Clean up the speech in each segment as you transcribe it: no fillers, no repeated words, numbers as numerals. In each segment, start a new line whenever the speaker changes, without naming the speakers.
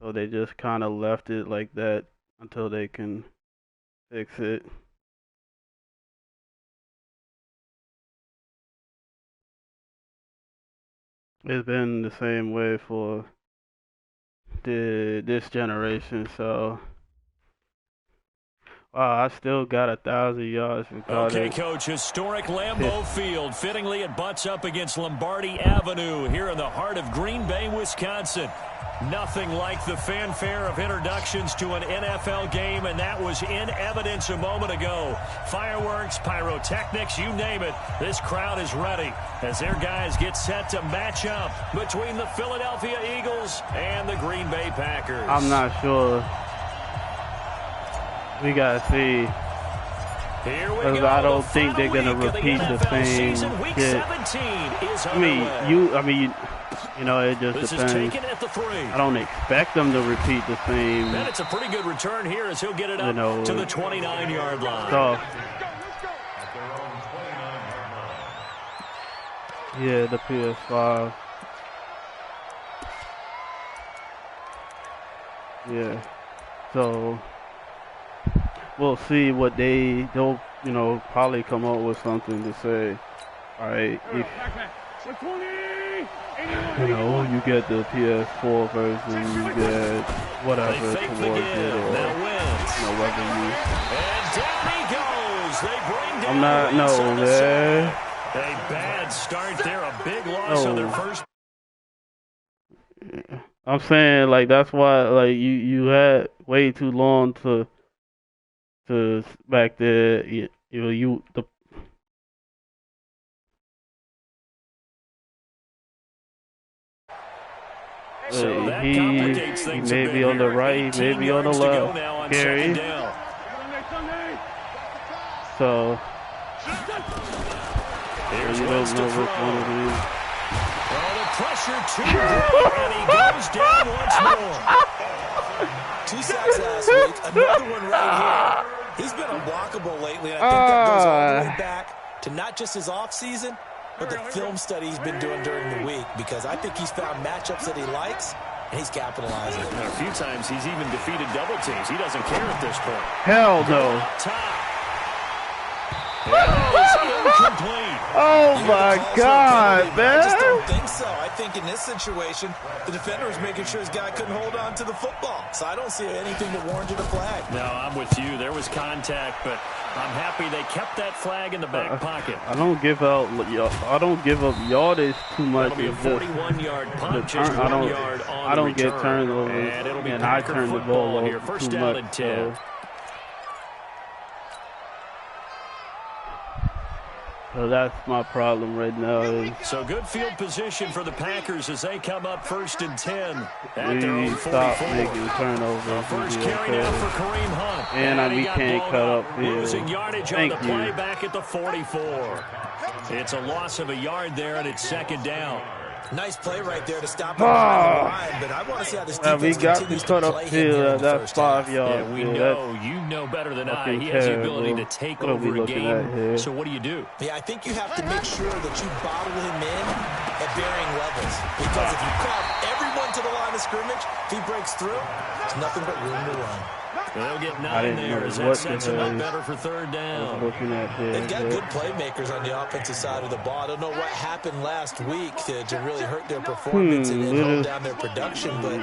So they just kind of left it like that until they can fix it. It's been the same way for this generation. So wow, I still got 1,000 yards
Okay, Coach, historic Lambeau Field. Fittingly, it butts up against Lombardi Avenue here in the heart of Green Bay, Wisconsin. Nothing like the fanfare of introductions to an NFL game, and that was in evidence a moment ago. Fireworks, pyrotechnics, you name it. This crowd is ready as their guys get set to match up between the Philadelphia Eagles and the Green Bay Packers.
I'm not sure. We got to see. Because I don't think they're going to repeat the same shit. You know, it just depends. I don't expect them to repeat the same.
And it's a pretty good return here as he'll get it up to the 29-yard line.
So, yeah, the PS5. Yeah. So, we'll see what they'll, you know, probably come up with something to say. All right, if, you know, you get the PS4 version, you get whatever towards it, or, you know, whether you.
And down he goes. They bring down
I'm not, no, man.
A bad start there, a big loss on their first.
I'm saying, like, that's why, like, you had way too long to back there, the
so
he may be on the right, maybe on the left, Gary. So you don't know which one it is.
Oh, the pressure too great, and he goes down once more.
2 sacks last week, another one right here. He's been unblockable lately, and I think that goes all the way back to not just his offseason, but the film study he's been doing during the week, because I think he's found matchups that he likes, and he's capitalizing.
And a few times he's even defeated double teams. He doesn't care at this point.
Hell no. Oh my God, man.
I just don't think so. I think in this situation, the defender was making sure his guy couldn't hold on to the football. So I don't see anything that warranted a flag.
No, I'm with you. There was contact, but I'm happy they kept that flag in the back pocket.
I don't give up yardage too much.
It'll be a 41-yard punt, just 1 yard on
I don't
the
get turnovers, and I turn the ball over
first
too
down
much.
and 10.
So that's my problem right now.
So good field position for the Packers as they come up 1st and 10 at their own 44.
Stop making turnovers.
First carry now for Kareem Hunt.
And we can't cut up field.
Losing yardage on the play back at the 44. It's a loss of a yard there, and it's 2nd down.
Nice play right there to stop him behind the line, but I want to see how this defense continues to play him.
That's 5 yards.
Yeah, we know. You know better than I. He has the ability to take over a game. So what do you do?
Yeah, I think you have to make sure that you bottle him in at varying levels. Because if you crowd everyone to the line of scrimmage, if he breaks through, there's nothing but room to run.
They'll get 9 there as that sets him up better for 3rd down.
They've got good playmakers on the offensive side of the ball. I don't know what happened last week to really hurt their performance and hold down their production, but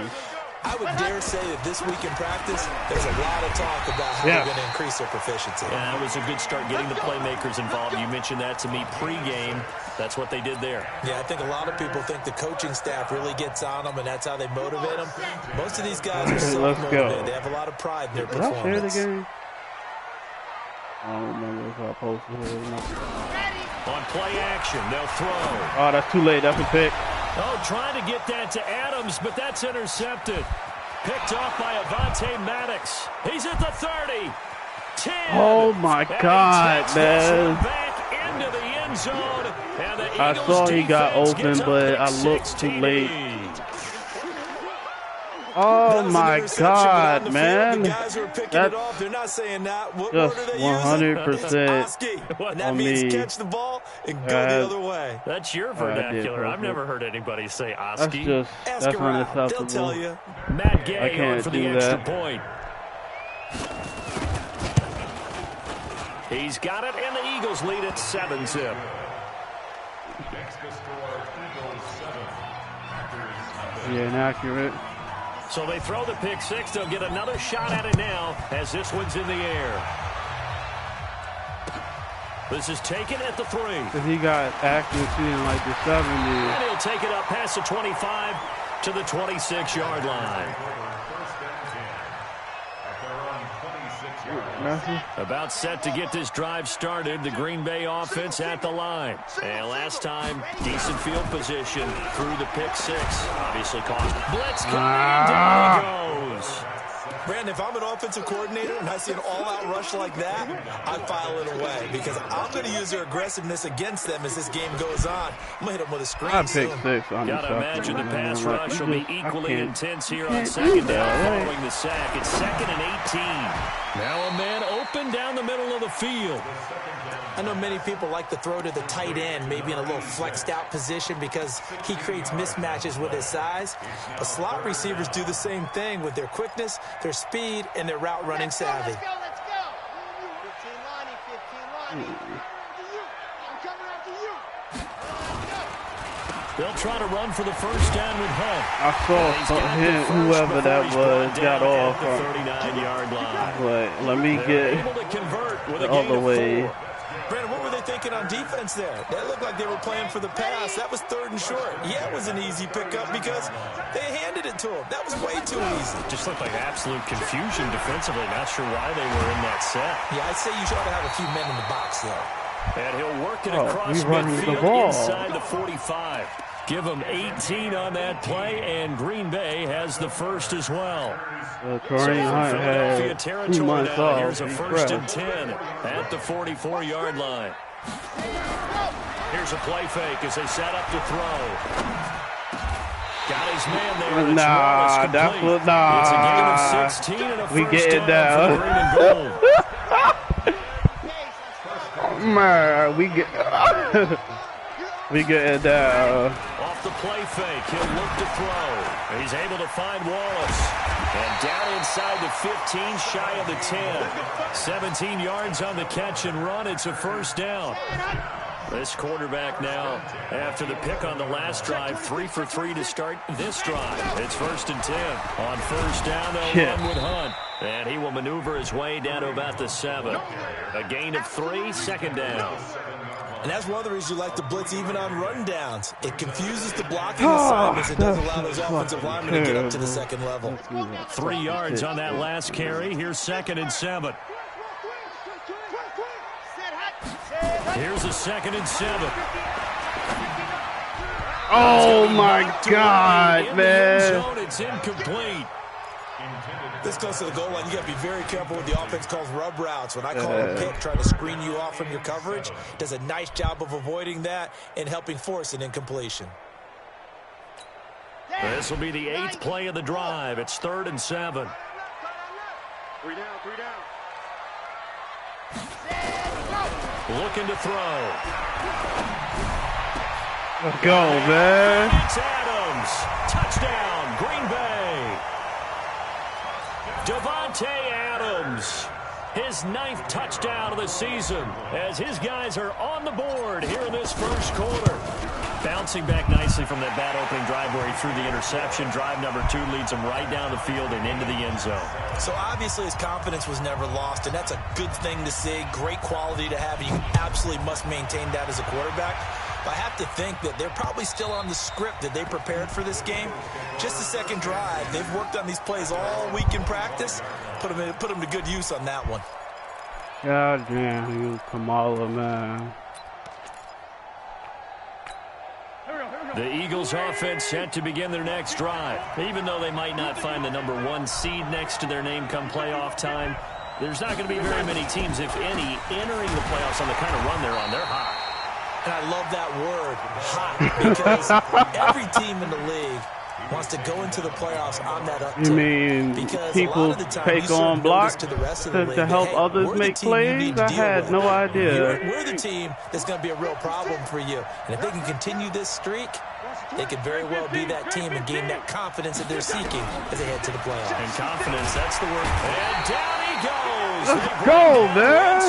I would dare say that this week in practice, there's a lot of talk about how they're going to increase their proficiency.
Yeah, it was a good start getting the playmakers involved. You mentioned that to me pregame. That's what they did there.
Yeah, I think a lot of people think the coaching staff really gets on them, and that's how they motivate them. Most of these guys are self-motivated. They have a lot of pride in their performance.
I don't remember if I posted it or not.
On play action, they'll throw.
Oh, that's too late. That's a pick.
Oh, trying to get that to Adams, but that's intercepted. Picked off by Avonte Maddox. He's at the 30. 10.
Oh, my God, man.
Back into the end zone. And the
I
Eagles
saw he got open, but I
looked
looked too late. Oh my God, man!
The guys who are picking it off, they're not saying that. What word
Just
are they
100%
and that means catch the ball and go the other way.
That's your vernacular. I've never heard anybody say Oski.
That's unacceptable.
They'll tell you.
Matt Gay
I can't
on for the
do
extra
that.
point. He's got it, and the Eagles lead at 7-zip.
Yeah, inaccurate.
So they throw the pick six. They'll get another shot at it now as this one's in the air. This is taken at the 3.
Because he got accuracy in like the 70s.
And he'll take it up past the 25 to the 26-yard line. About set to get this drive started. The Green Bay offense at the line. And last time, decent field position through the pick six. Obviously cost. Blitz coming. Down he goes.
Brandon, if I'm an offensive coordinator and I see an all-out rush like that, I file it away because I'm going to use their aggressiveness against them as this game goes on. I'm going to hit them with a screen.
I pick six on
Got to imagine the pass rush will be equally intense here on
do
second
that,
down
right?
following the sack. It's 2nd and 18. Now a man open down the middle of the field.
I know many people like to throw to the tight end, maybe in a little flexed out position because he creates mismatches with his size. But slot receivers do the same thing with their quickness, their speed, and their route running savvy.
Let's go. 15 Lonnie, 15 Lonnie. I'm coming after you.
They'll try to run for the first down with Hunt.
I saw him, whoever that was, got off.
The 39-yard line.
But let me get
Able to convert with
the
a gain
other
of
way.
4.
Brandon, what were they thinking on defense there? That looked like they were playing for the pass. That was 3rd and short. Yeah, it was an easy pickup because they handed it to him. That was way too easy.
Just looked like absolute confusion defensively. Not sure why they were in that set.
Yeah, I'd say you should have a few men in the box, though.
And he'll work it
Oh,
across
he's running the
midfield
ball.
inside the 45. Give them 18 on that play, and Green Bay has the first as well.
Kareem Hunt
Philadelphia
had 2
territory
months
now.
off.
Here's a
He's
first
fresh.
and 10 at the 44-yard line. Here's a play fake as they set up to throw. Got his man there. It's
Nah,
Wallace
that's
complete.
what. Nah,
It's a gain of 16 and a
we
first
get it
down for
down.
green and gold.
Man, we get we get it down.
Off the play fake, he'll look to throw. He's able to find Wallace. And down inside the 15, shy of the 10. 17 yards on the catch and run. It's a first down. This quarterback now, after the pick on the last drive, 3 for 3 to start this drive. It's 1st and 10. On first down, they'll run with Hunt. And he will maneuver his way down to about the 7. A gain of 3, 2nd down.
And that's one of the reasons you like to blitz even on run downs. It confuses the blocking assignments. It does allow those offensive linemen to get up to the second level.
3 yards on that last carry. Here's 2nd and 7. Here's a 2nd and 7.
Oh my God, man!
It's incomplete.
This close to the goal line, you got to be very careful with the offense calls rub routes. When I call a pick, trying to screen you off from your coverage, does a nice job of avoiding that and helping force an incompletion.
This will be the 8th play of the drive. It's 3rd and 7.
3 down.
Looking to throw.
Let's go, man!
It's Adams. Touchdown, Green Bay. Devontae Adams. His 9th touchdown of the season as his guys are on the board here in this first quarter. Bouncing back nicely from that bad opening drive where he threw the interception. Drive number 2 leads him right down the field and into the end zone.
So obviously his confidence was never lost, and that's a good thing to see. Great quality to have. You absolutely must maintain that as a quarterback. But I have to think that they're probably still on the script that they prepared for this game. Just the second drive. They've worked on these plays all week in practice. Put them to good use on that one.
God damn, you Kamala, man.
The Eagles offense set to begin their next drive. Even though they might not find the number 1 seed next to their name come playoff time, there's not going to be very many teams, if any, entering the playoffs on the kind of run they're on. They're hot.
And I love that word, hot, because every team in the league wants to go into the playoffs on that uptick.
You mean
because
people take on blocks
to
help others make plays? I had no idea.
We're the team that's going to be a real problem for you. And if they can continue this streak, they could very well be that team and gain that confidence that they're seeking as they head to the playoffs.
And confidence, that's the word. And down he goes.
Let's go, man.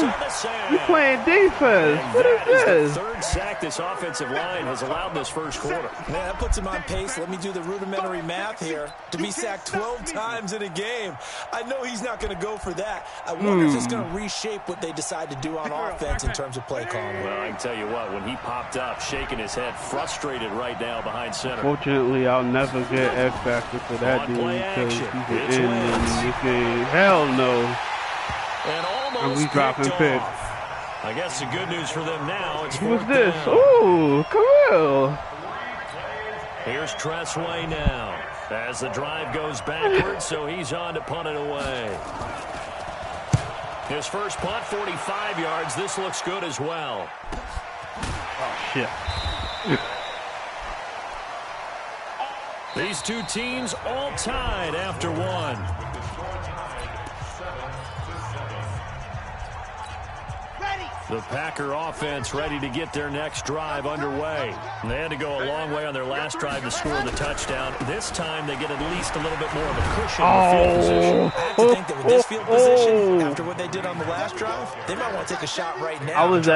You're playing defense. What is this?
The third sack this offensive line has allowed this first quarter.
Man, that puts him on pace. Let me do the rudimentary math here. To be sacked 12 times in a game. I know he's not going to go for that. I wonder if it's going to reshape what they decide to do on offense in terms of play calling.
Well, I can tell you what, when he popped up, shaking his head, frustrated right now behind center.
Fortunately, I'll never get X Factor for that dude because he's an end in this game. Hell no. And we dropping picks.
I guess the good news for them now, it's
who's this? Ooh, Khalil.
Here's Tressway now as the drive goes backwards, so he's on to punt it away. His first punt, 45 yards. This looks good as well.
Oh, shit.
These two teams all tied after one. The Packer offense ready to get their next drive underway. And they had to go a long way on their last drive to score the touchdown. This time they get at least a little bit more of a cushion in the field position.
I have to think that with this field position, after what they did on the last drive, they might want to take a shot right now.
I was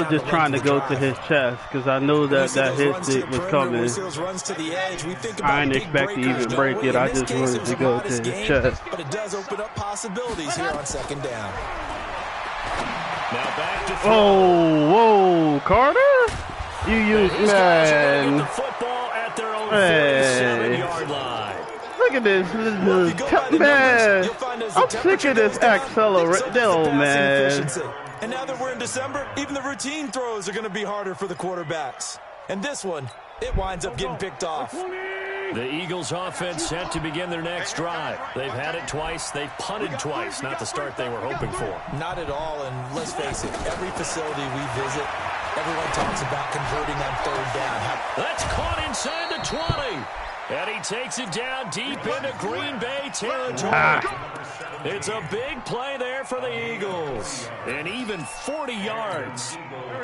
just trying to go to his chest because I knew that his stick was coming. I didn't expect to even break it. I just wanted to go to his chest.
But it does open up possibilities here on second down.
Now back to throw.
Whoa, Carter? You used, man.
The football at their own 47-yard line.
Look at this, man. I'm sick of this accelerator, man.
And now that we're in December, even the routine throws are going to be harder for the quarterbacks. And this one, it winds up getting picked off.
The Eagles offense set to begin their next drive. They've had it twice. They've punted twice. Not the start they were hoping for.
Not at all. And let's face it, every facility we visit, everyone talks about converting on third down.
That's caught inside the 20. And he takes it down deep into Green Bay territory. It's a big play there for the Eagles. And even 40 yards.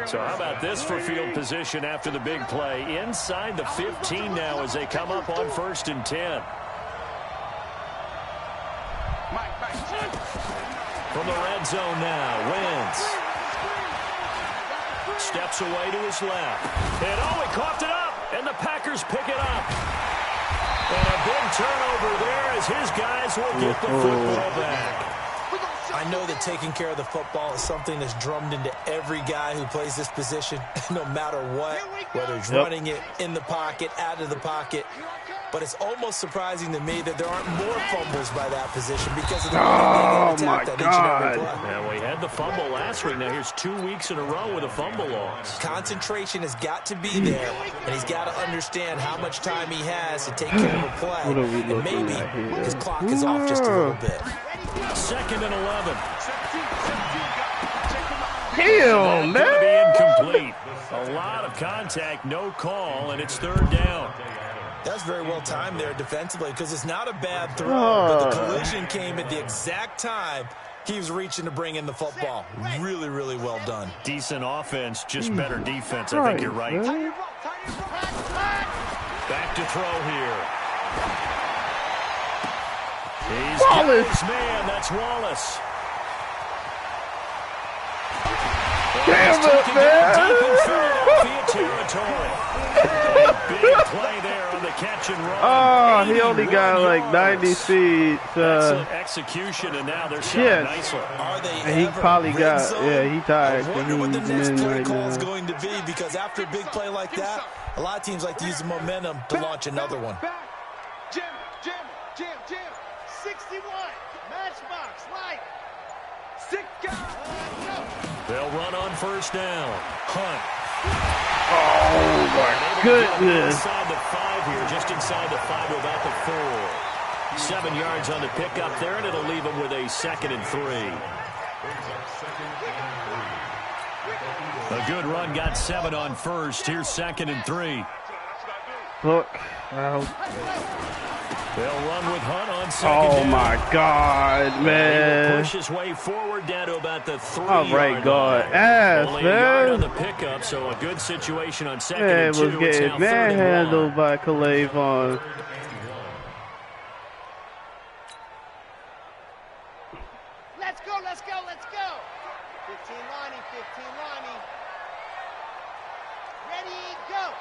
So how about this for field position after the big play? Inside the 15 now as they come up on 1st and 10. From the red zone now, Wentz. Steps away to his left. And he coughed it up. And the Packers pick it up. And a big turnover there as his guys will get the football back.
I know that taking care of the football is something that's drummed into every guy who plays this position, no matter what, whether he's running it in the pocket, out of the pocket. But it's almost surprising to me that there aren't more fumbles by that position because of the way they get attacked on each and every play.
Yeah, we had the fumble last week. Now here's 2 weeks in a row with a fumble loss.
Concentration has got to be there, and he's got to understand how much time he has to take care of a play. And maybe his clock is off just a little bit.
2nd and 11.
Hell, man.
Going to be incomplete. A lot of contact, no call, and it's 3rd down.
That's very well timed there defensively because it's not a bad throw, but the collision came at the exact time he was reaching to bring in the football. Really, really well done.
Decent offense, just better defense. I think you're right. Back to throw here. He's
Wallace.
his man. That's Wallace.
Damn it, man.
Deep in Philadelphia territory. Big play there on the catch and run.
Oh, he only got like 90 feet.
Excellent execution, and now they're shot nicely.
And he probably got, he tired.
I wonder what the next play call is going to be because after a big play like that, a lot of teams like to use the momentum to launch another one.
Jim. 61. Matchbox, light. 6 guys.
They'll run on 1st down. Hunt.
Oh, my goodness.
Inside the 5 here, just inside the 5 to about the 4. 7 yards on the pickup there, and it'll leave them with a 2nd and 3. A good run, got 7 on 1st. Here's 2nd and 3.
Look.
They'll run with Hunt on second down.
Oh my God, man!
He will push his way forward down to about the 3-yard
right, God,
line.
ass,
Only
man.
a yard on the pickup, so a good situation on second
Man
and
was
2. It's
getting
now 3rd and 1.
manhandled by Calais Vaughn.
Let's go, let's go, let's go. 15 Lonnie, 15 Lonnie. Ready, go.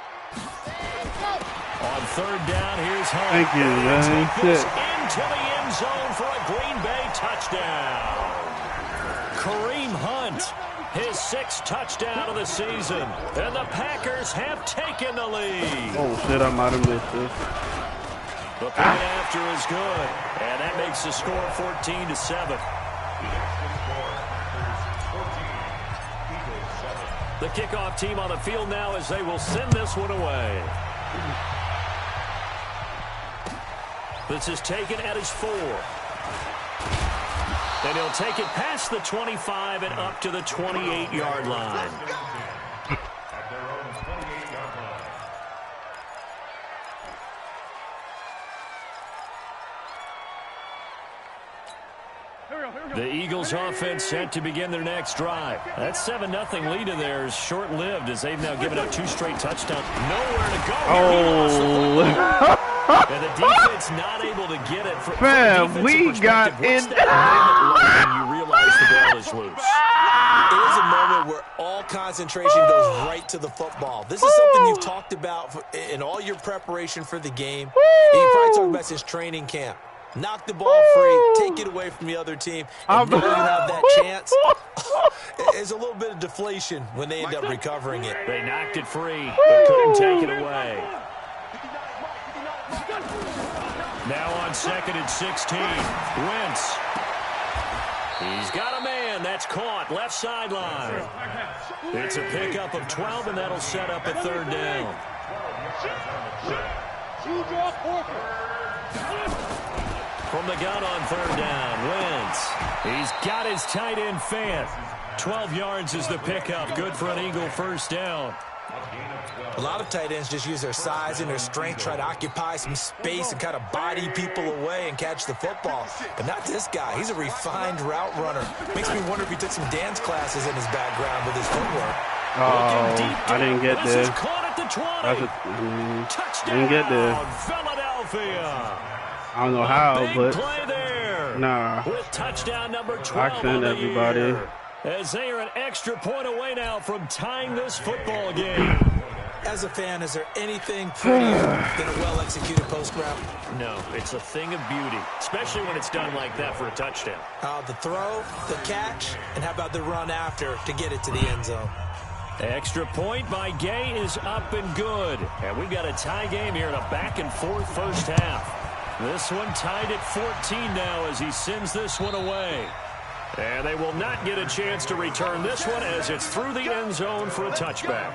Set, go.
On 3rd down, here's Hunt.
Thank you, man.
Take this
Shit.
into the end zone for a Green Bay touchdown. Kareem Hunt, his 6th touchdown of the season. And the Packers have taken the lead.
Oh shit, I might have missed this.
The point after is good. And that makes the score 14-7. The kickoff team on the field now as they will send this one away. This is taken at his 4. And he'll take it past the 25 and up to the 28-yard line. The Eagles offense set to begin their next drive. That 7-0 lead of theirs short-lived as they've now given up 2 straight touchdowns. Nowhere to go.
Oh.
And the defense not able to get it.
Man, we got in.
What's that moment like when you realize the ball is loose?
It is a moment where all concentration goes right to the football. This is something you've talked about in all your preparation for the game. And you probably talked about since training camp. Knock the ball free, take it away from the other team, and know you have that chance. There's a little bit of deflation when they end up recovering it.
They knocked it free, but couldn't take it away. Now on 2nd and 16, Wentz. He's got a man. That's caught. Left sideline. It's a pickup of 12, and that'll set up a 3rd down. From the gun on 3rd down, Wentz. He's got his tight end Fant. 12 yards is the pickup. Good for an Eagle 1st down.
A lot of tight ends just use their size and their strength, try to occupy some space and kind of body people away and catch the football. But not this guy. He's a refined route runner. Makes me wonder if he took some dance classes in his background with his footwork.
Oh, I didn't get there.
Caught at the 20. Touchdown,
didn't get there.
Philadelphia.
I don't know how,
Big
but
play there.
nah.
With touchdown number 12
I send everybody.
year. As they are an extra point away now from tying this football game.
As a fan, is there anything prettier than a well-executed post route?
No, it's a thing of beauty, especially when it's done like that for a touchdown.
The throw, the catch, and how about the run after to get it to the end zone?
Extra point by Gay is up and good. And we've got a tie game here in a back-and-forth first half. This one tied at 14 now as he sends this one away. And they will not get a chance to return this one as it's through the end zone for a touchback.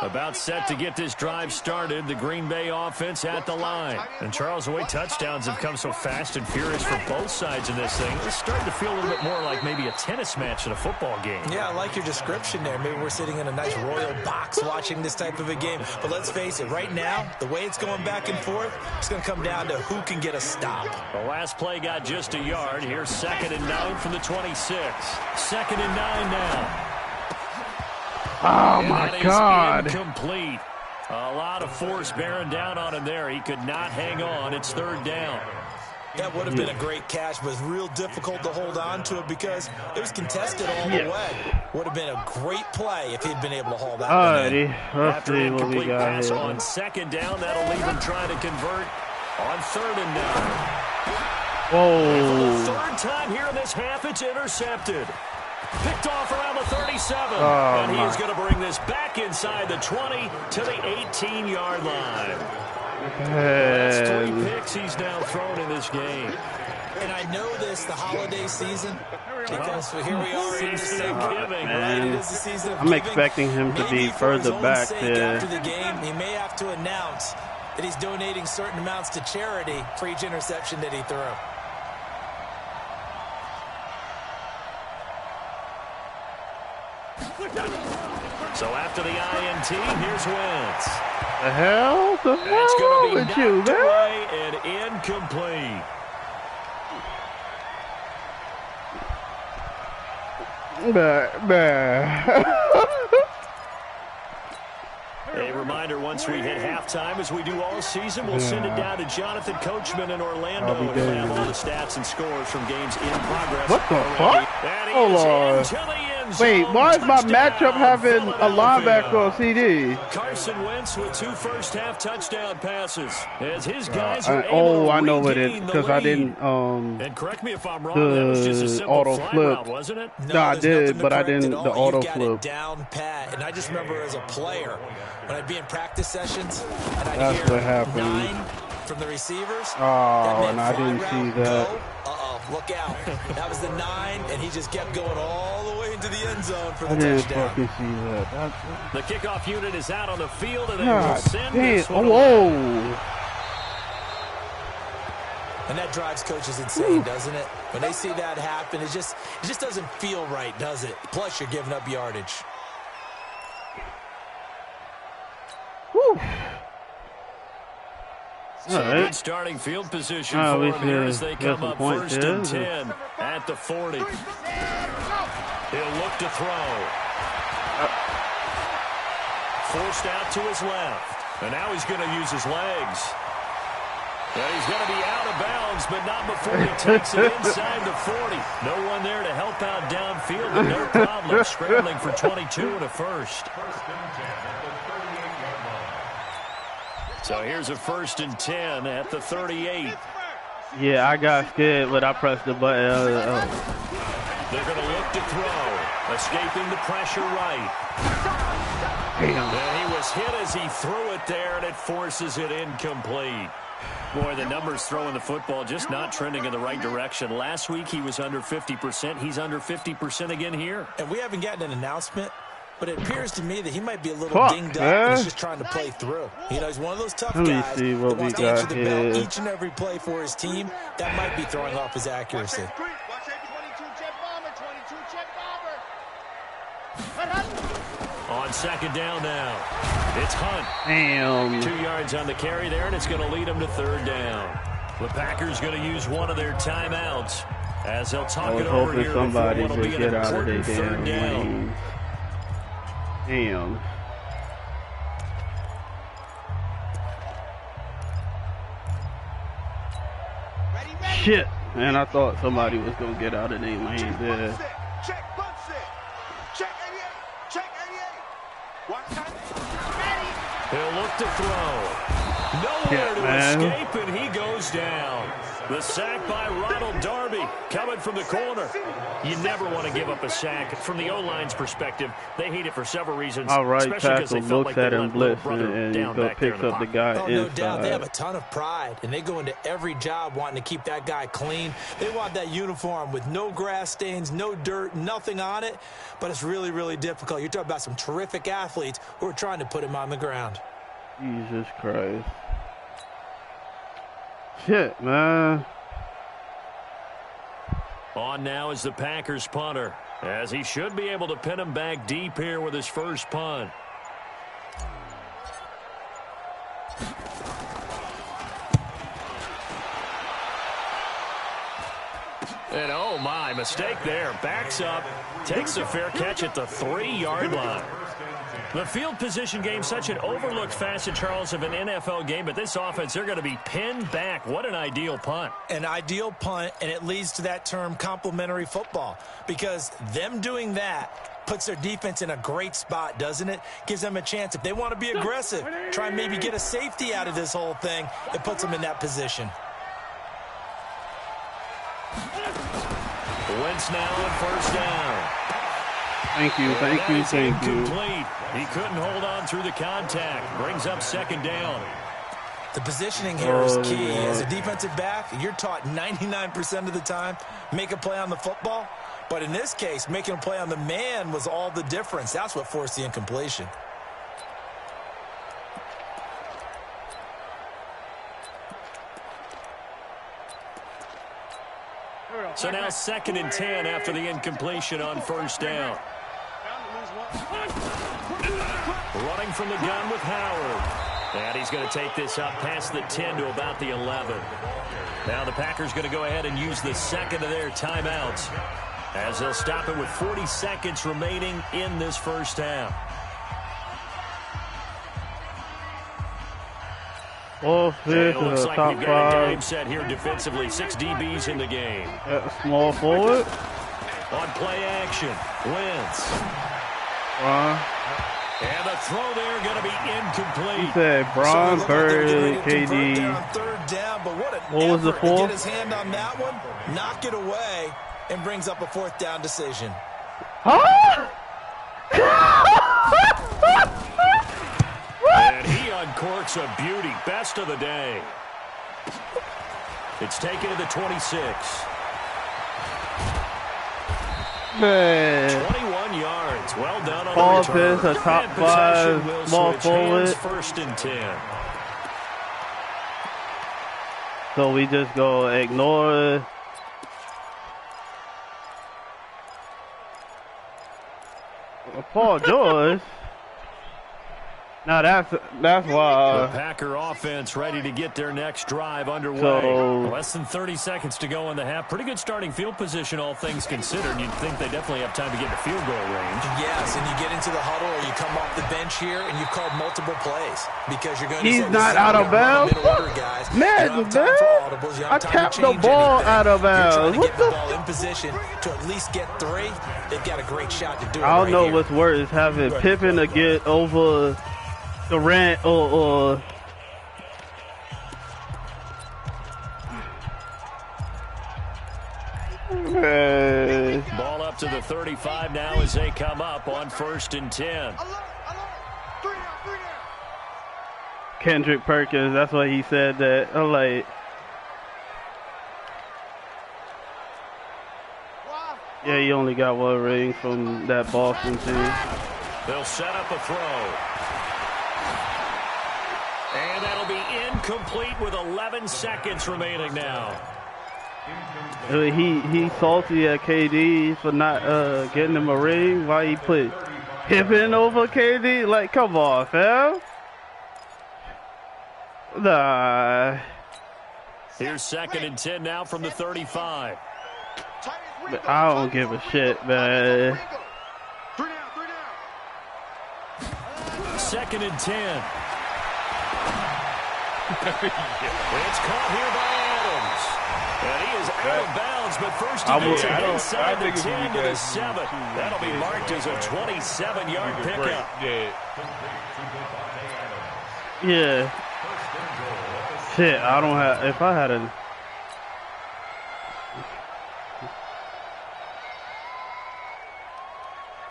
About set to get this drive started, the Green Bay offense at the line. And Charles, the way touchdowns have come so fast and furious for both sides in this thing, it's starting to feel a little bit more like maybe a tennis match in a football game.
Yeah, I like your description there. Maybe we're sitting in a nice royal box watching this type of a game. But let's face it, right now, the way it's going back and forth, it's going to come down to who can get a stop.
The last play got just a yard. Here's 2nd and 9 from the 26. 2nd and 9 now.
Oh my God.
Incomplete. A lot of force bearing down on him there. He could not hang on. It's 3rd down.
That would have been a great catch, but it's real difficult to hold on to it because it was contested all the way. Would have been a great play if he'd been able to haul that one in.
After an incomplete pass on 2nd down, that'll leave him trying to convert on 3rd and 9.
Whoa.
For the 3rd time here in this half, it's intercepted. Picked off around the 37.
Oh,
and he's going to bring this back inside the 20 to the 18-yard line. That's 3 picks he's now thrown in this game.
And I know this, the holiday season, because here we are in December.
Man,
it is the season of
I'm expecting him to be further back there.
After the game, he may have to announce that he's donating certain amounts to charity for each interception that he threw.
So after the INT, here's Wentz.
The hell? The
That's
hell
going to be
with you,
knocked
man?
away and incomplete. A reminder, once we hit halftime, as we do all season, we'll send it down to Jonathan Coachman in Orlando and have all the stats and scores from games in progress.
What the fuck?
Hold
on. Wait, why is my matchup having a linebacker on CD?
Carson Wentz with 2 first-half touchdown passes. As his guys
I know what it is because I didn't
and correct me if I'm wrong, that was just a simple
auto
fly
flip.
route, wasn't it?
No, I did, but I didn't the auto
You've got
flip.
it down pat. And I just remember as a player when I'd be in practice sessions and I'd
That's
hear
what happened.
9 from the receivers.
Oh, and I didn't see that.
Look out. That was the 9, and he just kept going all the way into the end zone for the
I didn't
touchdown.
fucking see that.
The kickoff unit is out on the field, and they
God
will send
damn.
this one.
Whoa.
And that drives coaches insane, doesn't it? When they see that happen, it just doesn't feel right, does it? Plus, you're giving up yardage.
Whew.
So good starting field position for them here as they come up first and 10 at the 40. He'll look to throw. Forced out to his left. And now he's going to use his legs. And he's going to be out of bounds, but not before he takes it inside the 40. No one there to help out downfield, but no problem scrambling for 22 and a first. So here's a first and 10 at the 38.
Yeah, I got scared, but I pressed the button.
They're going to look to throw. Escaping the pressure right.
Damn.
And he was hit as he threw it there, and it forces it incomplete. Boy, the numbers throwing the football just not trending in the right direction. Last week he was under 50%. He's under 50% again here.
And we haven't gotten an announcement, but it appears to me that he might be a little dinged up and he's just trying to play through. You know, he's one of those tough guys that wants to answer the bell each and every play for his team. That might be throwing off his accuracy.
Watch that 22 jet bomber, 22 jet bomber.
On second down now, it's Hunt.
Damn.
2 yards on the carry there, and it's going to lead him to third down. The Packers going to use one of their timeouts as they'll talk it over here.
Somebody
before
would
be
get
an
out of their
important
damn
third
lane. Damn. Shit. Man, I thought somebody was going to get out of their lane there.
Check, punch it. Check 88. Check 88. One time. Ready.
He'll look to throw. Nowhere to escape, and he goes down. The sack by Ronald Darby coming from the corner. You never want to give up a sack. From the O-line's perspective, they hate it for several reasons.
All right, tackle
looks
like at him, blitz, and picks up the guy inside.
No doubt. They have a ton of pride, and they go into every job wanting to keep that guy clean. They want that uniform with no grass stains, no dirt, nothing on it. But it's really, really difficult. You're talking about some terrific athletes who are trying to put him on the ground.
Jesus Christ. Shit, man.
On now is the Packers punter, as he should be able to pin him back deep here with his first punt. And oh my, mistake there. Backs up, takes a fair catch at the 3-yard line. The field position game, such an overlooked facet, Charles, of an NFL game, but this offense, they're going to be pinned back. What an ideal punt.
An ideal punt, and it leads to that term complementary football, because them doing that puts their defense in a great spot, doesn't it? Gives them a chance. If they want to be aggressive, try and maybe get a safety out of this whole thing, it puts them in that position.
Wentz now on first down.
Thank you.
Incomplete. He couldn't hold on through the contact. Brings up second down.
The positioning here is key. As a defensive back, you're taught 99% of the time, make a play on the football. But in this case, making a play on the man was all the difference. That's what forced the incompletion.
So now second and 10 after the incompletion on first down. Running from the gun with Howard. And he's going to take this up past the 10 to about the 11. Now the Packers going to go ahead and use the second of their timeouts, as they'll stop it with 40 seconds remaining in this first half.
This
Looks
is a
like
top
we've got a game
5.
set here defensively. 6 DBs in the game.
Small forward.
On play action, Wentz. And the throw there going to be incomplete.
He said Braun, Bird, KD.
What
was the fourth?
Get his hand on that one, knock it away, and brings up a 4th down decision.
Huh?
And he uncorks a beauty. Best of the day. It's taken to the 26.
Man.
21 yards. Well done on
Paul
the return.
Pierce, a top 5 small forward.
First and 10.
So we just go ignore Paul George. Now that's why.
The Packer offense ready to get their next drive underway.
So,
less than 30 seconds to go in the half. Pretty good starting field position, all things considered. You'd think they definitely have time to get to field goal range.
Yes, and you get into the huddle or you come off the bench here and you've called multiple plays because you're going to
he's not out of bounds. Man, I tapped the ball out of bounds.
What the ball in position to at least get 3. They've got a great shot to do it.
I don't know what's worse, having Pippen to get over Durant or
ball up to the 35 now as they come up on 1st and 10.
Kendrick Perkins, that's why he said that. I'm like, yeah, he only got 1 ring from that Boston team.
They'll set up a throw. And that'll be incomplete with 11 seconds remaining now.
He salty at KD for not getting him a ring. Why he put Pippen over KD? Like, come on, fam. Nah.
Here's 2nd and 10 now from the 35.
But I don't give a shit, man.
2nd and 10. It's caught here by Adams. And he is out of bounds, but first he gets it inside the 10 to the 7. That'll be marked as a 27-yard pickup.
Yeah. Shit, I don't have, if I had a...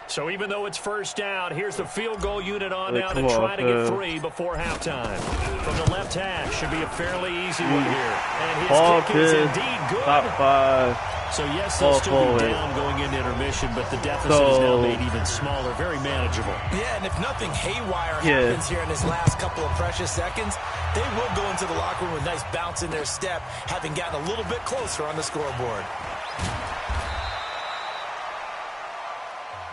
So even though it's first down, here's the field goal unit on now to try to get 3 before halftime. From the left hash, should be a fairly easy one here. And his kick is indeed good.
Top 5.
So yes, they'll still be down going into intermission, but the deficit is now made even smaller, very manageable.
Yeah, and if nothing haywire happens here in his last couple of precious seconds, they will go into the locker room with a nice bounce in their step, having gotten a little bit closer on the scoreboard.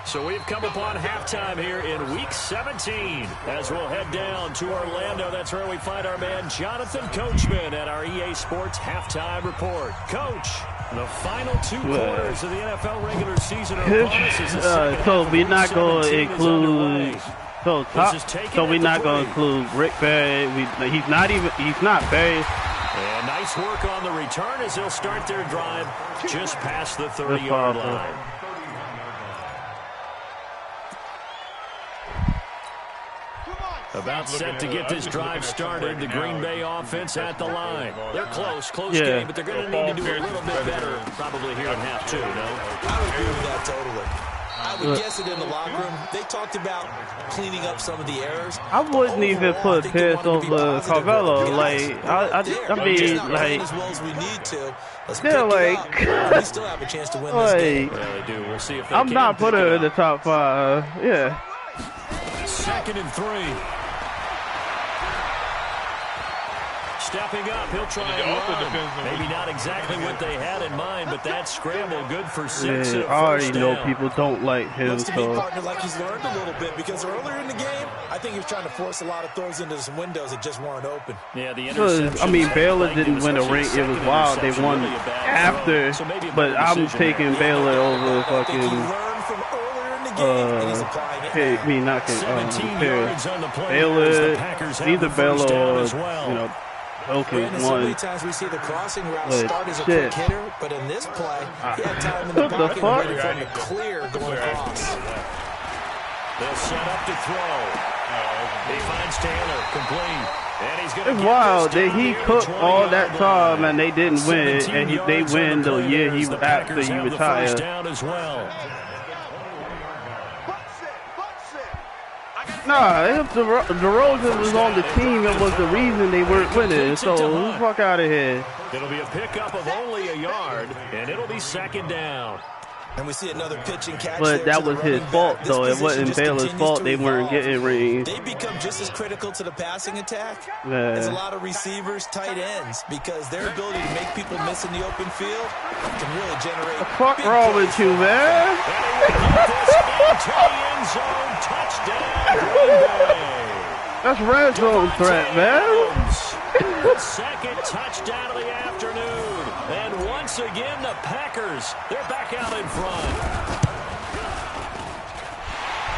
So we've come upon halftime here in Week 17 as we'll head down to Orlando. That's where we find our man Jonathan Coachman at our EA Sports Halftime Report. Coach, the final 2 quarters of the NFL regular season are upon us.
So we're not going to include... So we're not going to include Rick Barry. He's not Barry.
And nice work on the return as they'll start their drive just past the 30-yard line. About set to get this drive started. The Green Bay offense at the line. They're close game, but they're going to need to do a little bit better probably here in half 2, no?
I would agree with that totally. I would guess it in the locker room. They talked about cleaning up some of the errors.
I wouldn't even put Pierce over Carvello. Like, I mean, like,
as well as we need to.
they're like,
we still have a chance to win this game.
Yeah, they do. We'll see if they
I'm not putting her in the top 5. Yeah.
2nd and 3. Stepping up, he'll try and run. Maybe not exactly what they had in mind, but that scramble good for 6.
Yeah, I already know people don't like him.
Looks to be partner like he's learned a little bit because earlier in the game, I think he was trying to force a lot of throws into some windows that just weren't open.
Yeah, the interception.
I mean, Baylor didn't win a ring. It was wild. They won after, but I'm taking Baylor over fucking. Hey, me not Baylor, either Baylor or Wilkins won.
Many times we see the crossing route start as a quick hitter, but in this play, he had time in the pocket ready for him to clear going across.
They'll set up to throw. He finds Taylor complete. And he's
it's wild that he cooked all that time and they didn't win, and they win the year he after he retired.
Down as well.
Nah, if DeRozan was on the team, it was the reason they weren't winning. So the fuck out of here.
It'll be a pickup of only a yard, and it'll be second down.
And we see another pitch and catch.
But that was his fault, though. It wasn't Baylor's fault. They weren't getting rings.
They become just as critical to the passing attack
as
a lot of receivers, tight ends, because their ability to make people miss in the open field can really generate.
What the fuck wrong with you, man? That's red zone threat, man.
The second touchdown of the afternoon. And once again, the Packers, they're back out in front.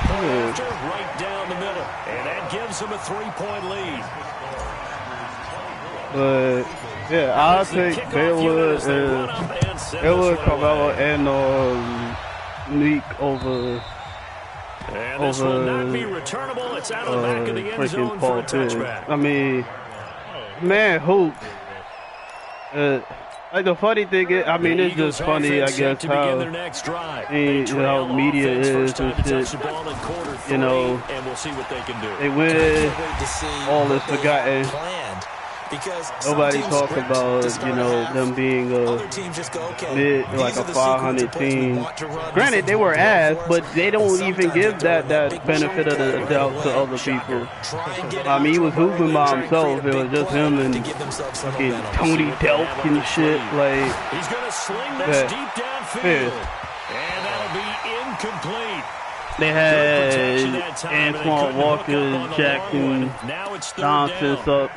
Right down the middle. And that gives them a 3-point lead.
But, yeah, I'll take Baylor come out and Meek over.
And this will not be returnable. It's out of the back of the end zone for a touchback.
I mean, man, hoop. Like the funny thing is, I mean, it's just funny, I guess, how media is and shit. You know, they win, all is forgotten. Nobody talks about, them being a like a 500 team. Granted, they were ass, but they don't even give that benefit of the doubt to other people. I mean, he was hooping by himself. It was just him and fucking Tony Delk and shit. Like,
he's gonna sling this deep downfield, and that'll be incomplete.
They had Antoine Walker, Jackson, nonsense up.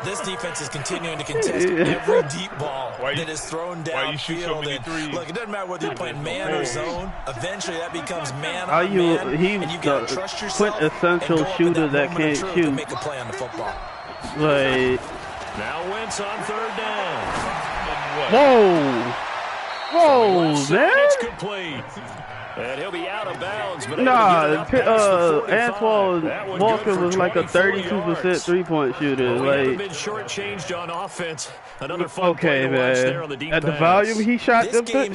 This defense is continuing to contest every deep ball that is thrown downfield. Look, it doesn't matter whether you're playing man or zone. Eventually, that becomes man on man.
He's the quintessential shooter that can't shoot.
Make a play on the football.
Like,
now Wentz on third down.
Whoa, man!
It's complete. And he'll be out of bounds. But
Antoine Walker was like a 32% three-point shooter.
Like, been shortchanged on offense. Another fun
okay,
man.
There on the deep At the volume he shot them shit?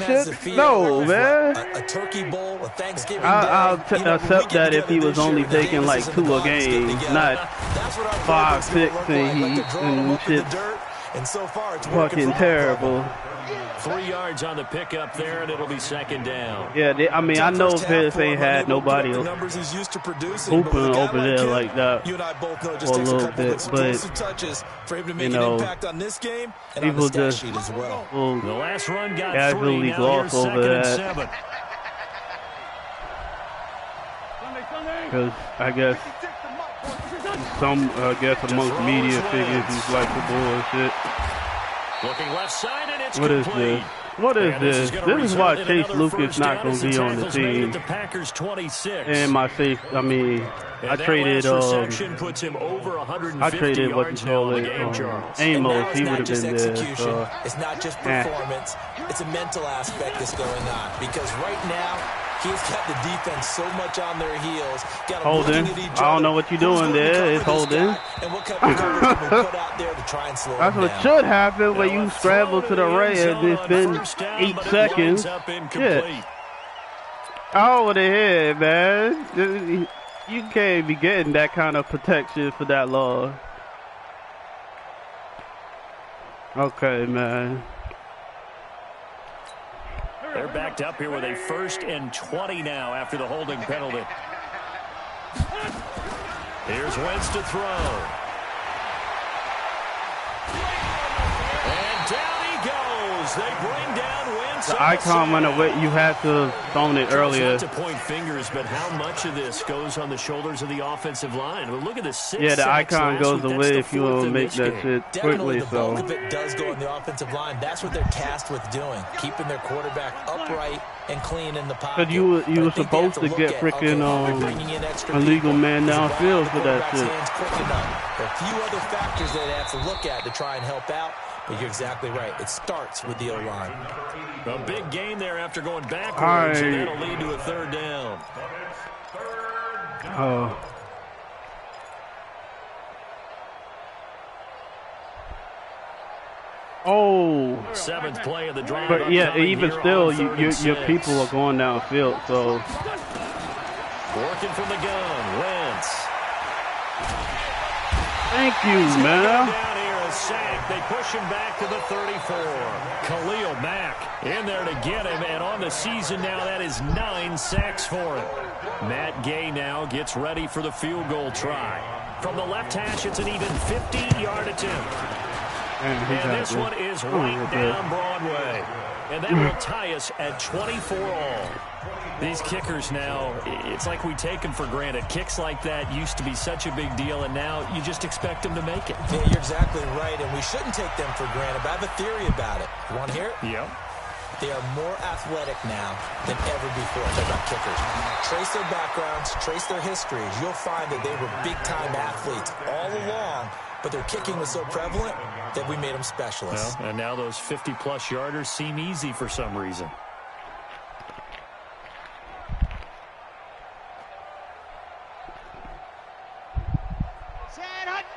No, man.
A turkey bowl, a Thanksgiving
I'll accept that if he was only taking like 2 a game, not 5, 6, and shit.
And so far, it's
fucking terrible.
3 yards on the pickup there, and it'll be second down.
Yeah, I mean, I know Vince ain't had nobody hooping over there like that for a little bit, but, people just
the last run got
casually gloss over that. Because I guess amongst media figures, he's like the bullshit.
Looking left side, and it's
What is
complete.
this? What is this? This is why Chase Lucas not going to be on the team.
The Packers 26.
And my safe, I mean, I traded,
puts him over
what you call it, Amos. He would have been there. So.
It's not just performance. It's a mental aspect that's going on. Because right now, he's got the defense so much on their heels.
Holding. I don't know what you're doing there. It's holding. That's what should happen when you scramble to the right and it's been 8 seconds. Yeah. Over the head, man. You can't be getting that kind of protection for that long. Okay, man.
They're backed up here with a 1st and 20 now after the holding penalty. Here's Wentz to throw. And down he goes. They bring down Wentz
The icon went away. You had to phone it earlier.
Not to point fingers, but how much of this goes on the shoulders of the offensive line? Well, look at this.
Yeah, the icon goes away if you want to make that shit quickly.
The bulk of it does go on the offensive line. That's what they're tasked with doing, keeping their quarterback upright and clean in the pocket.
Because you were supposed to get freaking illegal man downfield for that shit.
There are a few other factors that they have to look at to try and help out. But you're exactly right. It starts with the O-line.
A big gain there after going backwards, and that'll lead to a third down.
Oh.
Seventh play of the drive.
But yeah, even still, your people are going downfield. So
working from the gun, Wentz.
Thank you, man.
Sack. They push him back to the 34. Khalil Mack in there to get him, and on the season now, that is 9 sacks for him. Matt Gay now gets ready for the field goal try. From the left hash, it's an even 50-yard attempt. And this one is right down Broadway. And that will tie us at 24 all. These kickers now, it's like we take them for granted. Kicks like that used to be such a big deal, and now you just expect them to make it.
Yeah, you're exactly right, and we shouldn't take them for granted. But I have a theory about it. You want to hear it?
Yep.
They are more athletic now than ever before. Talk about kickers. Trace their backgrounds, trace their histories. You'll find that they were big-time athletes all along, but their kicking was so prevalent that we made them specialists.
Well, and now those 50-plus yarders seem easy for some reason.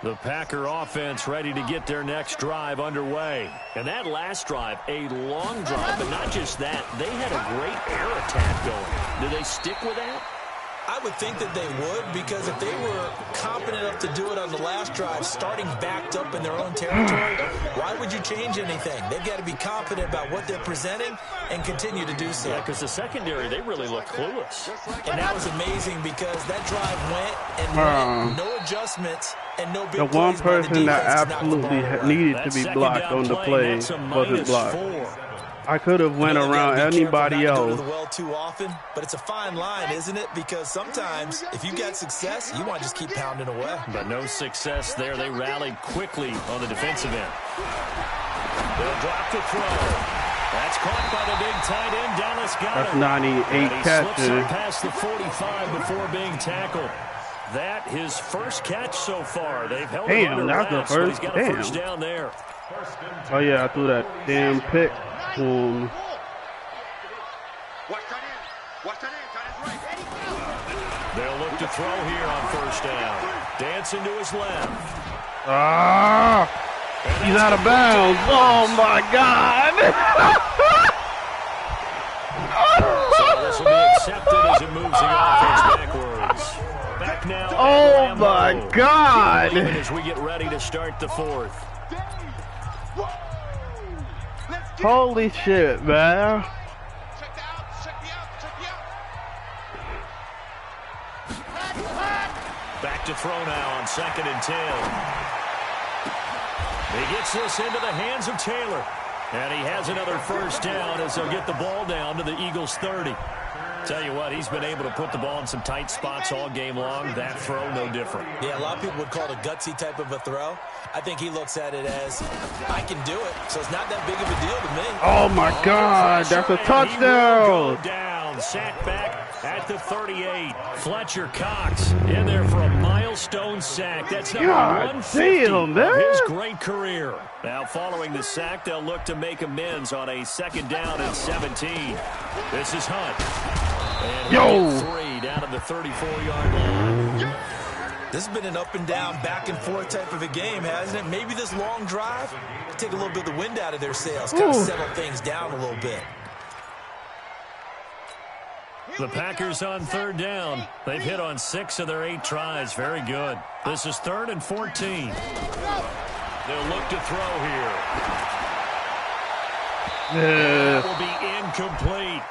The Packer offense ready to get their next drive underway. And that last drive, a long drive, but not just that. They had a great air attack going. Do they stick with that?
I would think that they would, because if they were competent enough to do it on the last drive, starting backed up in their own territory, why would you change anything? They've got to be confident about what they're presenting and continue to do so.
Yeah, because the secondary, they really look clueless.
And that was amazing because that drive went, no adjustments, and no big plays.
The one person that absolutely needed to be blocked on the play wasn't blocked. I could have went around anybody else.
Well too often, but it's a fine line, isn't it? Because sometimes if you get success, you want to just keep pounding away.
But no success there. They rallied quickly on the defensive end. They'll drop the throw. That's caught by the big tight end, Dallas Goedert.
That's 98 catches.
Past the 45 before being tackled. That his first catch so far. They've held him under wraps,
that's the first.
He's got a first down there.
Oh yeah, I threw that damn pick.
They'll look to throw here on first down. Dancing to his left.
He's out of bounds. Oh my God.
So this will be accepted as it moves the offense backwards. Back now.
Oh my God.
As we get ready to start the fourth.
Holy shit, man.
Back to throw now on 2nd and 10. He gets this into the hands of Taylor. And he has another first down as they'll get the ball down to the Eagles' 30. Tell you what, he's been able to put the ball in some tight spots all game long. That throw, no different.
Yeah, a lot of people would call it a gutsy type of a throw. I think he looks at it as, I can do it, so it's not that big of a deal to me.
Oh, my God, that's a touchdown.
Go down, sack back at the 38. Fletcher Cox in there for a milestone sack. That's number 150 of his great career. Now, following the sack, they'll look to make amends on a 2nd down and 17. This is Hunt. And 3 down to the 34-yard line.
This has been an up and down, back and forth type of a game, hasn't it? Maybe this long drive take a little bit of the wind out of their sails, kind of settle things down a little bit.
The Packers on 3rd down. They've hit on 6 of their 8 tries. Very good. This is 3rd and 14. They'll look to throw here. That will be incomplete.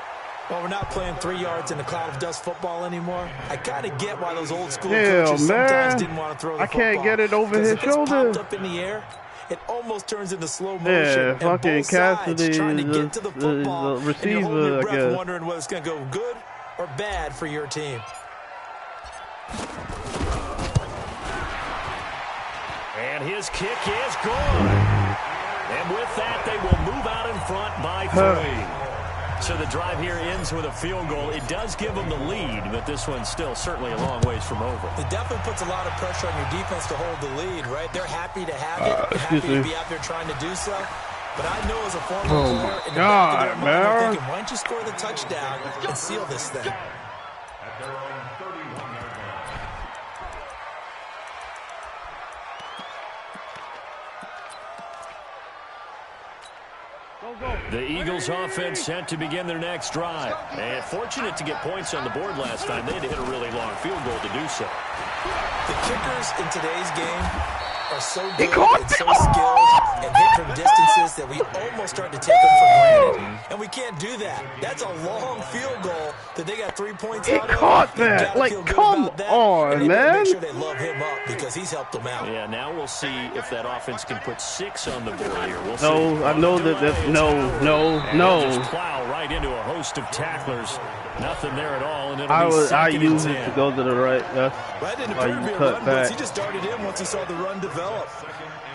Well, we're not playing 3 yards in a cloud of dust football anymore. I kind of get why those old school coaches sometimes didn't want to throw the football.
I can't get it over his shoulder.
Popped up in the air, it almost turns into slow motion.
Yeah, fucking Cassidy
trying to get to the football,
the receiver,
and you're holding your
I
breath
guess.
wondering whether it's going to go good or bad for your team.
And his kick is good. And with that, they will move out in front by 3. So the drive here ends with a field goal. It does give them the lead, but this one's still certainly a long ways from over.
It definitely puts a lot of pressure on your defense to hold the lead, right? They're happy to have it, happy to be out there trying to do so. But I know as a former player, in the back of their mind, they're thinking, why don't you score the touchdown and seal this thing?
The Eagles offense set to begin their next drive. And fortunate to get points on the board last time. They had to hit a really long field goal to do so.
The kickers in today's game are so good and so skilled and hit from distances that we almost start to take them for granted. And we can't do that. That's a long field goal that they got 3 points out of.
He caught that. Like, come on, man.
Make sure they love him up because he's helped them out.
Yeah, now we'll see if that offense can put 6 on the board here. We'll
see. I know that that's no.
Just plow right into a host of tacklers. Nothing there at all, and
I use it to go to the right. That's
why you cut back. He just started in once he saw the run develop.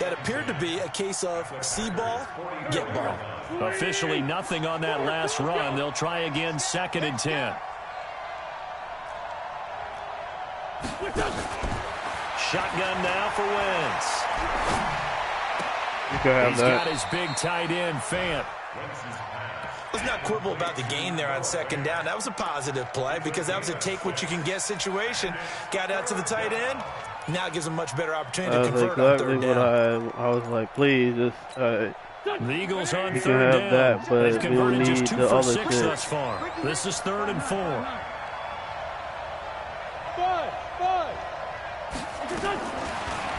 That appeared to be a case of see ball, get ball.
Officially nothing on that last run. They'll try again, 2nd and 10. Shotgun now for Wentz. He's got his big tight end, Fant.
Let's not quibble about the gain there on 2nd down. That was a positive play because that was a take-what-you-can-get situation. Got out to the tight end. Now it gives them much better opportunity to convert on 3rd down.
I was like, please, just,
the Eagles on 3rd
down. That, but
they've converted
we
just 2
the
for
other
6
shit.
thus far. This is 3rd and 4.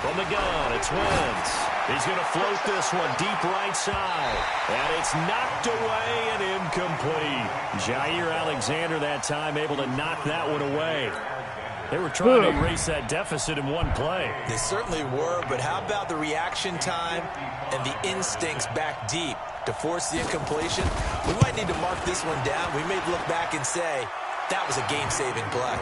From the gun, it's Wentz. He's going to float this one deep right side. And it's knocked away and incomplete. Jair Alexander that time able to knock that one away. They were trying to erase that deficit in one play.
They certainly were, but how about the reaction time and the instincts back deep to force the incompletion? We might need to mark this one down. We may look back and say, that was a game-saving play.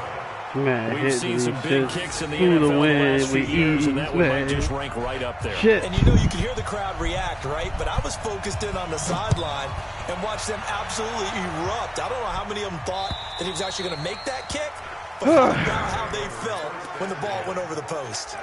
Man,
we've seen some big kicks in the NFL the last few years, and that one might just rank right up there.
Shit.
And you know, you can hear the crowd react, right? But I was focused in on the sideline and watched them absolutely erupt. I don't know how many of them thought that he was actually going to make that kick, but how they felt when the ball went over the post.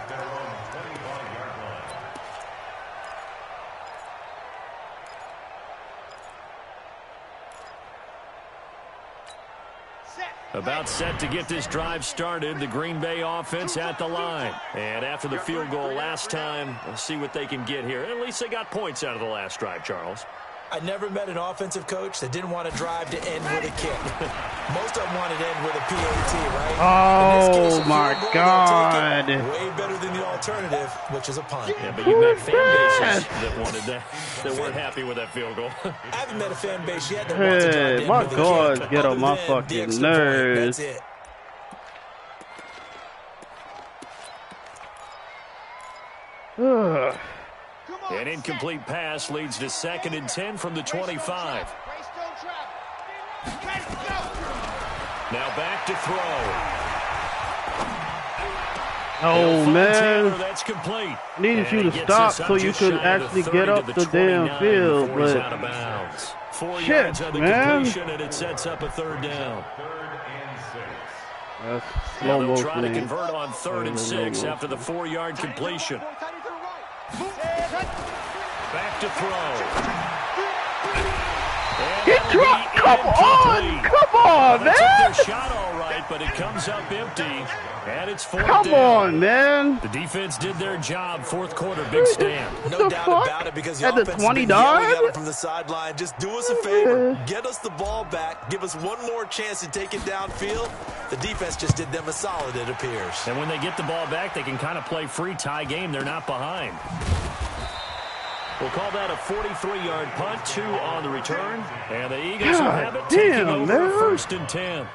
About set to get this drive started, the Green Bay offense at the line. And after the field goal last time, let's see what they can get here. At least they got points out of the last drive, Charles.
I never met an offensive coach that didn't want to drive to end with a kick. Most of them wanted to end with a PAT, right?
Oh, my God.
Way better than the alternative, which is a punt.
Yeah, but you met fan bases that wanted that, that weren't happy with that field goal.
I haven't met a fan base yet that wants to drive to end
my
with a
God,
kick.
get on my
Other than
fucking
the
nerves.
That's it.
An incomplete pass leads to 2nd and 10 from the 25. Now back to throw.
Oh, man.
That's complete.
Needed you to stop so you could actually get up the damn field, but
out of bounds. 4
shit,
yards on the
man.
completion, and it sets up a 3rd down.
That's
Now
slow
they'll try to
motion.
convert on 3rd and 6 after the 4-yard completion. Back to throw.
He dropped. Come on,
They took
man.
their shot all right, but it comes up empty, and it's 4th
Come
down.
on, man.
The defense did their job. 4th quarter, big stand.
No doubt about it, because the
At the
offense
20
has been yelling at
yard?
them from the sideline. Just do us a favor. Get us the ball back. Give us one more chance to take it downfield. The defense just did them a solid, it appears.
And when they get the ball back, they can kind of play free tie game. They're not behind. We'll call that a 43-yard punt, 2 on the return. And the Eagles will have it taking over
man.
1st and 10.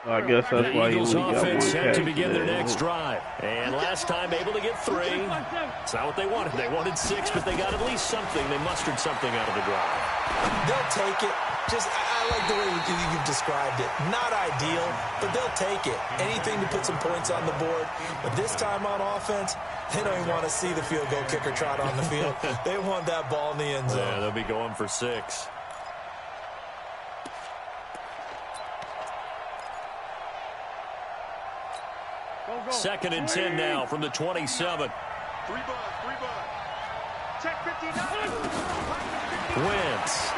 I guess that's why he
Eagles
only got one
offense set
catch.
to begin their next drive. And last time able to get 3. It's not what they wanted. They wanted 6, but they got at least something. They mustered something out of the drive.
They'll take it. I like the way you've described it. Not ideal, but they'll take it. Anything to put some points on the board. But this time on offense, they don't even want to see the field goal kicker trot on the field. They want that ball in the end zone.
Yeah, they'll be going for 6. Second and 10 now from the 27.
Check 59.
Wentz.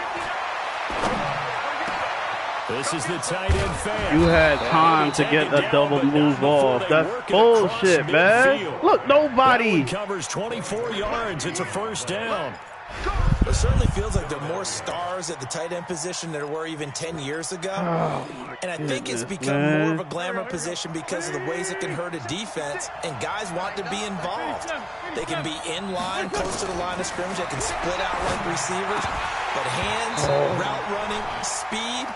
This is the tight end fan.
You had time to get a double move off. That's bullshit, man. Look, nobody
Covers 24 yards. It's a first down.
It certainly feels like there are more stars at the tight end position than there were even 10 years ago. And I think it's become more of a glamour position because of the ways it can hurt a defense, and guys want to be involved. They can be in line, close to the line of scrimmage. They can split out like receivers. But hands, route running, speed,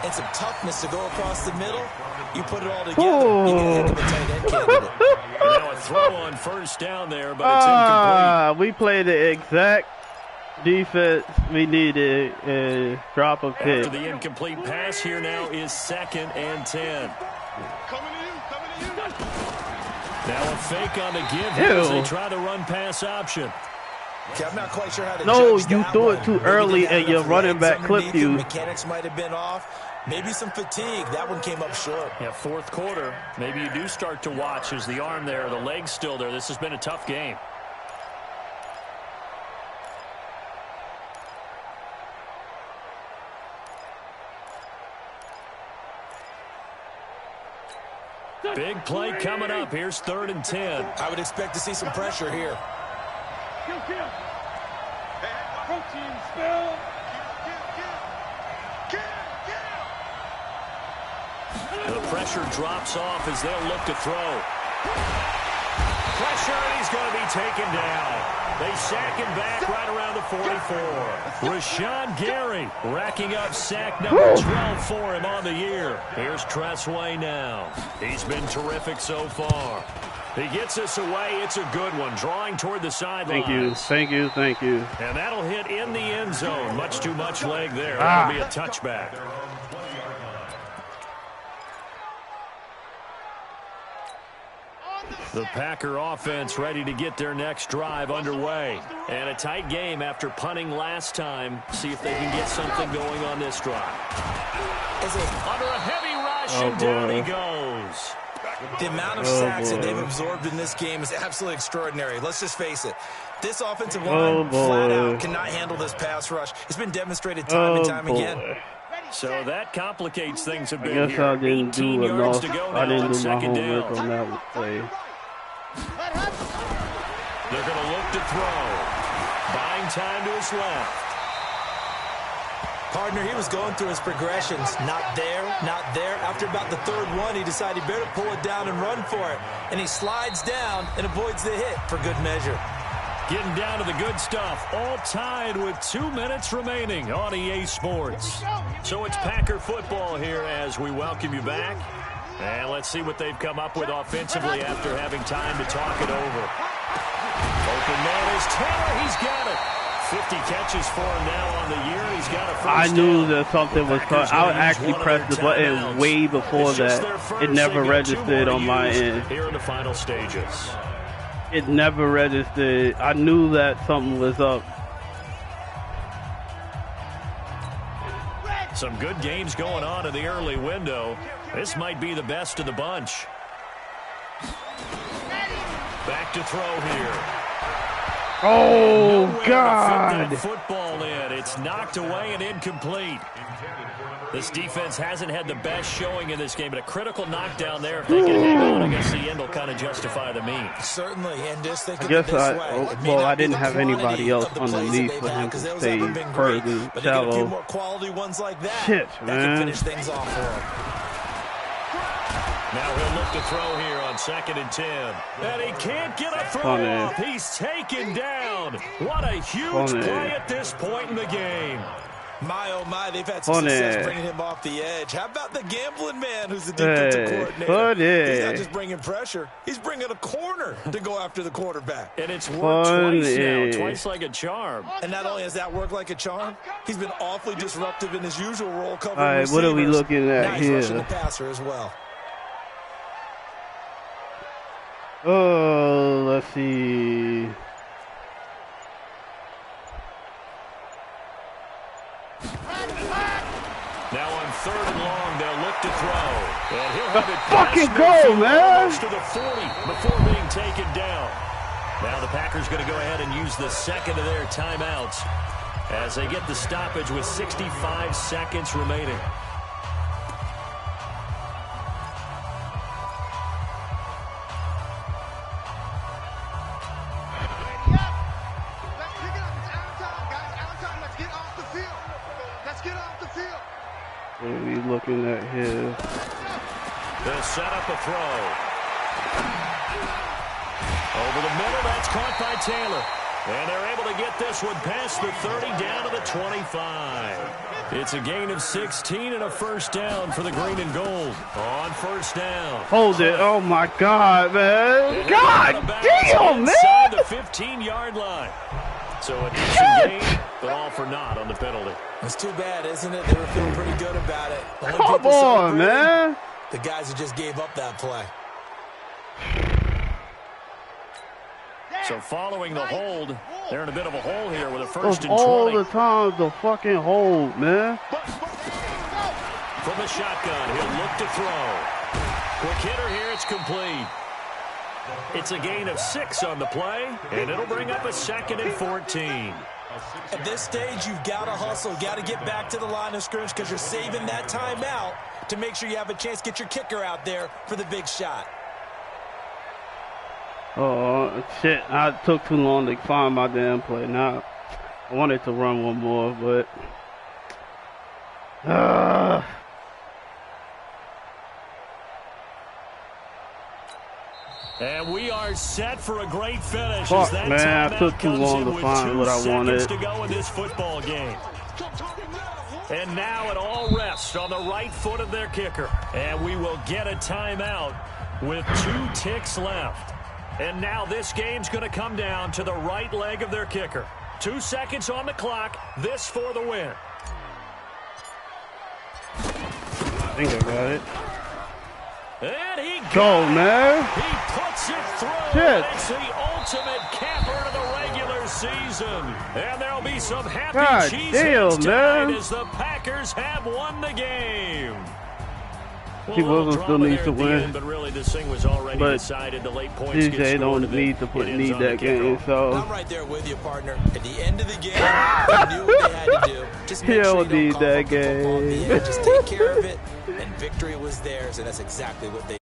and some toughness to go across the middle, you put it all together, you get into the tight end candidate.
Now a throw on first down there, but it's incomplete.
We played the exact defense we needed and drop a pick.
After the incomplete pass, here now is 2nd and 10. Now a fake on the give here as they try the run pass option.
Okay, I'm not quite sure how to
No,
judge
you
that
threw
one.
it too
Maybe
early
didn't have
and your
enough
running
legs
back
underneath
clipped
it.
you.
Mechanics might have been off. Maybe some fatigue. That one came up short.
Yeah, 4th quarter. Maybe you do start to watch as the arm there, the leg's still there. This has been a tough game. Big play coming up. Here's 3rd and 10.
I would expect to see some pressure here.
The pressure drops off as they'll look to throw. Pressure, and he's going to be taken down. They sack him back right around the 44. Rashawn Gary racking up sack number 12 for him on the year. Here's Tressway now. He's been terrific so far. He gets us away. It's a good one. Drawing toward the sidelines.
Thank you.
And that'll hit in the end zone. Much too much leg there. That'll be a touchback. The Packer offense ready to get their next drive underway. And a tight game after punting last time. See if they can get something going on this drive. Under a heavy rush, and down he goes.
The amount of sacks that they've absorbed in this game is absolutely extraordinary. Let's just face it. This offensive line flat out cannot handle this pass rush. It's been demonstrated time and time again.
So that complicates things a bit
I guess
here.
I didn't do enough. I didn't do my homework
down.
on that play.
They're going to look to throw. Buying time to his left.
Partner, he was going through his progressions. Not there, not there. After about the 3rd one, he decided he better pull it down and run for it. And he slides down and avoids the hit for good measure.
Getting down to the good stuff. All tied with 2 minutes remaining on EA Sports. So it's Packer football here as we welcome you back. And let's see what they've come up with offensively after having time to talk it over. Open man is Taylor. He's got it. 50 catches for him now on the year. He's got a first
I knew
down.
that something was coming. I actually pressed the button way before that. It never registered on my end.
Here in the final stages.
It never registered. I knew that something was up.
Some good games going on in the early window. This might be the best of the bunch. Back to throw here.
Oh, God.
Football in. It's knocked away and incomplete. This defense hasn't had the best showing in this game, but a critical knockdown there. If they can hang on, I guess the end will kind of justify the means.
Certainly, and just think of
I
it this way.
well, I didn't have anybody else underneath for him to stay further
But
shallow.
a few more quality ones like that.
Shit,
that
man.
can finish things off for him.
Now he'll look to throw here on 2nd and 10. And he can't get a throw off. He's taken down. What a huge play at this point in the game.
My, oh, my, they've had some success bringing him off the edge. How about the gambling man who's the defensive coordinator? He's not just bringing pressure. He's bringing a corner to go after the quarterback.
And it's worked twice now, twice like a charm.
And not only has that worked like a charm, he's been awfully disruptive in his usual role covering
All right,
receivers.
what are we looking at
now he's
here?
rushing the passer as well.
Oh, let's see.
Now on 3rd and long, they'll look to throw. And he'll have it
fucking go, man!
To the 40 before being taken down. Now the Packers going to go ahead and use the second of their timeouts as they get the stoppage with 65 seconds remaining.
What are we looking at here?
They'll set up a throw. Over the middle, that's caught by Taylor. And they're able to get this one past the 30 down to the 25. It's a gain of 16 and a first down for the green and gold. On first down.
Hold it. Oh, my God, man. God damn, man.
Inside the 15-yard line. So a decent gain, but all for naught on the penalty.
It's too bad, isn't it? They were feeling pretty good about it.
Come on, man.
The guys who just gave up that play.
So following the hold, they're in a bit of a hole here with a first and 20.
All the time, the fucking hold, man.
From the shotgun, he'll look to throw. Quick hitter here, it's complete. It's a gain of 6 on the play, and it'll bring up a 2nd and 14.
At this stage, you've got to hustle, got to get back to the line of scrimmage because you're saving that timeout to make sure you have a chance to get your kicker out there for the big shot.
Oh, shit. I took too long to find my damn play. Now, I wanted to run one more, but...
And we are set for a great finish.
Fuck, man, I took too long to find what I wanted.
To go in this football game. And now it all rests on the right foot of their kicker. And we will get a timeout with 2 ticks left. And now this game's going to come down to the right leg of their kicker. 2 seconds on the clock. This for the win.
I think I got it.
And he
go, man.
He puts it through.
Shit.
It's the ultimate capper to the regular season. And there'll be some happy cheeseheads tonight as the Packers have won the game.
He Wilson still needs to win.
End, but really this thing was already decided. The late points
DJ don't need to need that game, so
I'm right there with you, partner. At the end of the game, they knew what they had to do. Just make sure you don't
that
game. Just take care of it, and victory was theirs, and that's exactly what they